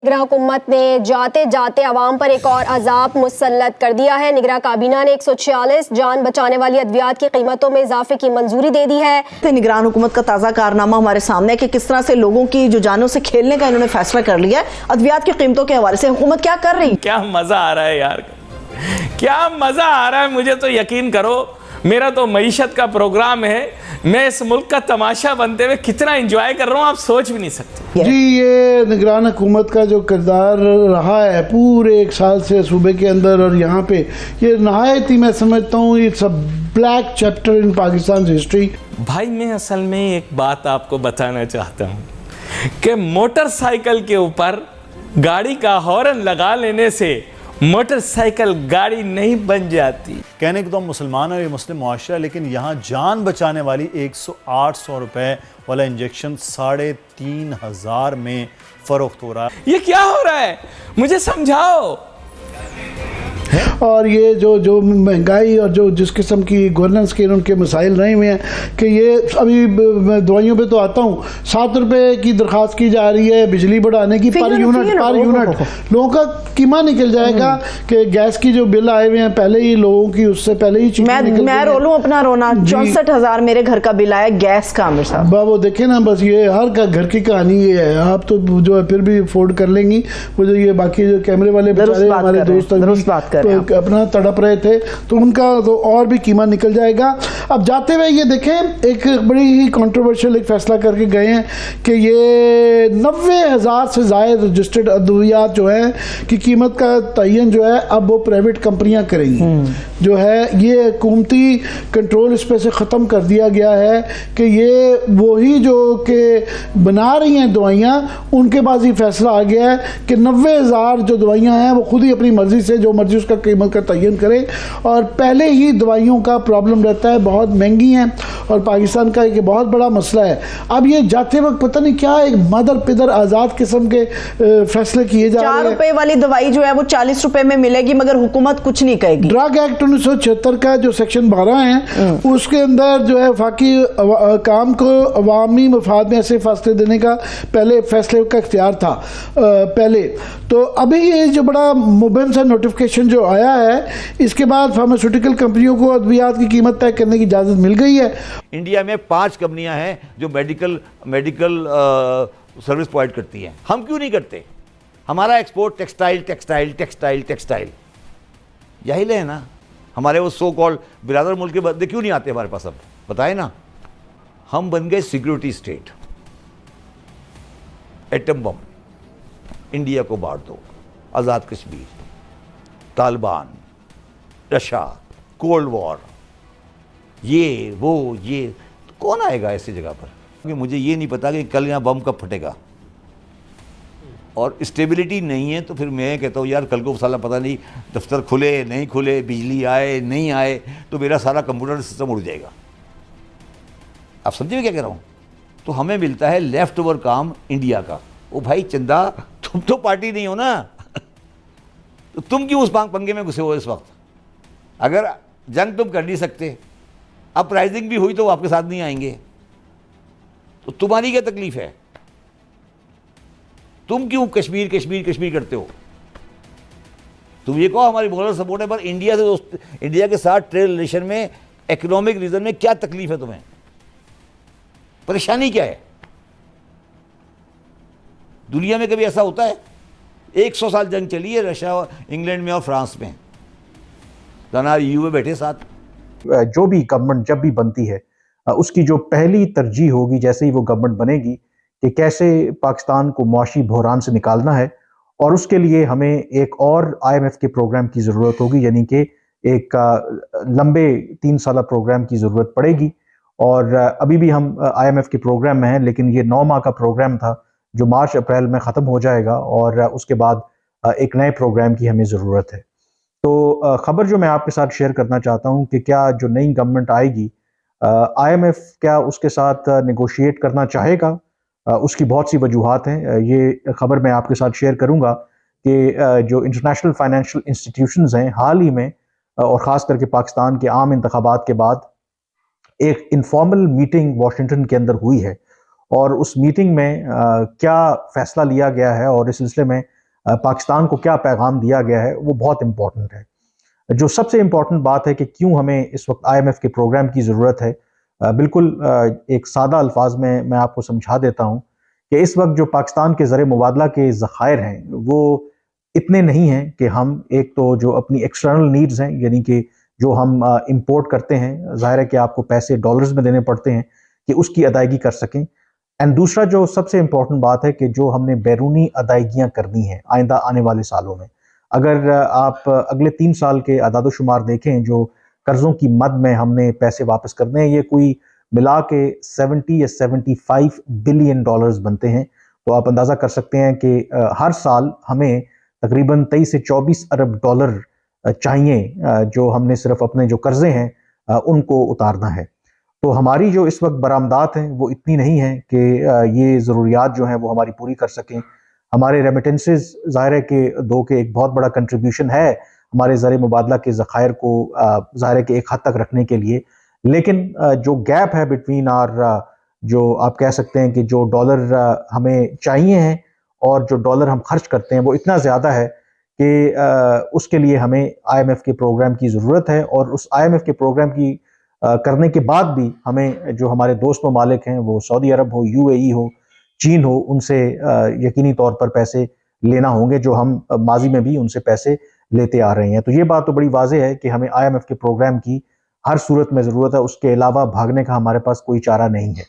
निगरान हुकूमत ने जाते जाते अवाम पर एक और अजाब मुसल्लत कर दिया है। निगरान काबीना ने 146 जान बचाने वाली अद्वियात की कीमतों में इजाफे की मंजूरी दे दी है। निगरान हुकूमत का ताज़ा कारनामा हमारे सामने है कि किस तरह से लोगों की जो जानों से खेलने का इन्होंने फैसला कर लिया है। अद्वियात की कीमतों के हवाले से हुकूमत क्या कर रही है? क्या मजा आ रहा है यार, क्या मजा आ रहा है। मुझे तो यकीन करो, मेरा तो मईशत का प्रोग्राम है, मैं इस मुल्क का तमाशा बनते हुए कितना एंजॉय कर रहा हूँ, आप सोच भी नहीं सकते। जी, ये निगरान हुकूमत का जो किरदार रहा है पूरे एक साल से सूबे के अंदर और यहाँ पे, ये नहायत ही मैं समझता हूँ it's a black chapter in Pakistan history. भाई मैं असल में एक बात आपको बताना चाहता हूँ कि मोटरसाइकिल के ऊपर गाड़ी का हॉर्न लगा लेने से मोटरसाइकिल गाड़ी नहीं बन जाती। कहने को तो हम मुसलमान और ये मुस्लिम मुआशरा, लेकिन यहाँ जान बचाने वाली 100-800 रुपए वाला इंजेक्शन 3500 में फरोख्त हो रहा है। ये क्या हो रहा है, मुझे समझाओ। और ये जो महंगाई और जो जिस किस्म की गवर्नेंस के उनके मसाइल रहे हुए हैं कि ये अभी दवाइयों पे तो आता हूँ, 7 रुपए की दरख्वास्त की जा रही है बिजली बढ़ाने की पर यूनिट। लोगों का कीमा निकल जाएगा कि गैस की जो बिल आए हुए हैं पहले ही लोगों की, उससे पहले ही मैं रो लूं अपना रोना। 64,000 मेरे घर का बिल आया गैस का। आमिर साहब वो देखे ना, बस ये हर का घर की कहानी ये है। आप तो जो है फिर भी अफोर्ड कर लेंगी, वो जो ये बाकी जो कैमरे वाले हमारे दोस्त तो अपना तड़प रहे थे, तो उनका तो और भी कीमा निकल जाएगा। अब जाते हुए ये देखें, एक बड़ी ही कंट्रोवर्शियल एक फैसला करके गए हैं कि ये 90,000 से ज़ायद रजिस्टर्ड अद्वियात जो है की कीमत का तयन जो है अब वो प्राइवेट कंपनियां करेंगी। जो है ये हुकूमती कंट्रोल इस पे से ख़त्म कर दिया गया है कि ये वही जो कि बना रही हैं दवाइयाँ, उनके पास ही फैसला आ गया है कि 90,000 जो दवाइयाँ हैं वो खुद ही अपनी मर्ज़ी से जो मर्ज़ी उसका कीमत का तयन करें। और पहले ही दवाइयों का प्रॉब्लम रहता है, बहुत महंगी हैं और पाकिस्तान का एक बहुत बड़ा मसला है। अब ये जाते वक्त पता नहीं क्या एक मदर पिदर आज़ाद किस्म के फैसले किए जा रहे हैं। 4 रुपए वाली दवाई जो है वो 40 रुपए में मिलेगी, मगर हुकूमत कुछ नहीं कहेगी। ड्रग एक्ट 1976 का जो सेक्शन 12 है उसके अंदर जो है फाकी काम को अवामी मफाद में ऐसे फैसले देने का पहले फैसले का इख्तियार था पहले। तो अभी ये जो बड़ा मुबैन सा नोटिफिकेशन जो आया है, इसके बाद फार्मास्यूटिकल कंपनियों को अद्वियात की कीमत तय करने की इजाज़त मिल गई है। इंडिया में 5 कंपनियां हैं जो मेडिकल सर्विस प्रोवाइड करती हैं। हम क्यों नहीं करते? हमारा एक्सपोर्ट टेक्सटाइल यही ले ना। हमारे वो सो कॉल्ड बिरादर मुल्क के बंदे क्यों नहीं आते हमारे पास? अब बताए ना, हम बन गए security state. Atom bomb India को बांट दो, Azad Kashmir, Taliban, Russia, cold war, ये वो ये, तो कौन आएगा ऐसी जगह पर? क्योंकि मुझे ये नहीं पता कि कल यहाँ बम कब फटेगा और स्टेबिलिटी नहीं है। तो फिर मैं कहता हूँ यार, कल को साला पता नहीं दफ्तर खुले नहीं खुले, बिजली आए नहीं आए, तो मेरा सारा कंप्यूटर सिस्टम उड़ जाएगा। आप समझिए क्या कह रहा हूँ? तो हमें मिलता है लेफ्ट ओवर काम इंडिया का। ओ भाई चंदा, तुम तो पार्टी नहीं हो ना, तो तुम क्यों उस पंगे में घुसे हो इस वक्त? अगर जंग तुम कर नहीं सकते, अपराइजिंग भी हुई तो वो आपके साथ नहीं आएंगे, तो तुम्हारी क्या तकलीफ है? तुम क्यों कश्मीर करते हो? तुम ये कहो हमारी मोरल सपोर्ट है, पर इंडिया के साथ ट्रेड रिलेशन में, इकोनॉमिक रीजन में क्या तकलीफ है तुम्हें? परेशानी क्या है? दुनिया में कभी ऐसा होता है? 100 साल जंग चली है रशिया, इंग्लैंड में और फ्रांस में, दाना यूए में बैठे साथ। जो भी गवर्नमेंट जब भी बनती है, उसकी जो पहली तरजीह होगी जैसे ही वो गवर्नमेंट बनेगी कि कैसे पाकिस्तान को मुआशी बहरान से निकालना है, और उसके लिए हमें एक और IMF के प्रोग्राम की ज़रूरत होगी, यानी कि एक लंबे 3 साला प्रोग्राम की ज़रूरत पड़ेगी। और अभी भी हम IMF के प्रोग्राम में हैं, लेकिन ये 9 माह का प्रोग्राम था जो मार्च अप्रैल में ख़त्म हो जाएगा, और उसके बाद एक नए प्रोग्राम की हमें ज़रूरत है। तो ख़बर जो मैं आपके साथ शेयर करना चाहता हूँ कि क्या जो नई गवर्नमेंट आएगी, IMF क्या उसके साथ नेगोशिएट करना चाहेगा? उसकी बहुत सी वजूहात हैं। ये ख़बर मैं आपके साथ शेयर करूँगा कि जो इंटरनेशनल फाइनेंशियल इंस्टीट्यूशंस हैं, हाल ही में और ख़ास करके पाकिस्तान के आम इंतखाबात के बाद एक इनफॉर्मल मीटिंग वाशिंगटन के अंदर हुई है, और उस मीटिंग में क्या फैसला लिया गया है और इस सिलसिले में पाकिस्तान को क्या पैगाम दिया गया है, वो बहुत इम्पोर्टेंट है। जो सबसे इम्पोर्टेंट बात है कि क्यों हमें इस वक्त IMF के प्रोग्राम की ज़रूरत है, बिल्कुल एक सादा अल्फाज में मैं आपको समझा देता हूँ कि इस वक्त जो पाकिस्तान के ज़र मुबादला के ज़खायर हैं वो इतने नहीं हैं कि हम एक तो जो अपनी एक्सटर्नल नीड्स हैं, यानी कि जो हम इंपोर्ट करते हैं, ज़ाहिर है कि आपको पैसे डॉलर्स में देने पड़ते हैं कि उसकी अदायगी कर सकें। एंड दूसरा जो सबसे इम्पोर्टेंट बात है कि जो हमने बैरूनी अदायगियाँ करनी हैं आइंदा आने वाले सालों में, अगर आप अगले 3 साल के अदाद-ओ-शुमार देखें जो कर्ज़ों की मद में हमने पैसे वापस करने हैं, ये कोई मिला के 70 या 75 बिलियन डॉलर्स बनते हैं। तो आप अंदाज़ा कर सकते हैं कि हर साल हमें तकरीबन 23 से 24 अरब डॉलर चाहिए, जो हमने सिर्फ अपने जो कर्जे हैं उनको उतारना है। तो हमारी जो इस वक्त बरामदात हैं वो इतनी नहीं है कि ये ज़रूरियात जो हैं वो हमारी पूरी कर सकें। हमारे रेमिटेंसेस ज़ाहिर है कि दो के एक बहुत बड़ा कंट्रीब्यूशन है हमारे ज़र मुबादला के ज़खायर को ज़ाहिर है कि एक हद तक रखने के लिए, लेकिन जो गैप है बिटवीन आर, जो आप कह सकते हैं कि जो डॉलर हमें चाहिए हैं और जो डॉलर हम खर्च करते हैं वो इतना ज़्यादा है कि उसके लिए हमें IMF के प्रोग्राम की ज़रूरत है। और उस IMF के प्रोग्राम की करने के बाद भी हमें जो हमारे दोस्त ममालिक हैं, वो सऊदी अरब हो, UAE हो, चीन हो, उनसे यकीनी तौर पर पैसे लेना होंगे, जो हम माजी में भी उनसे पैसे लेते आ रहे हैं। तो ये बात तो बड़ी वाज़ेह है कि हमें IMF के प्रोग्राम की हर सूरत में ज़रूरत है, उसके अलावा भागने का हमारे पास कोई चारा नहीं है।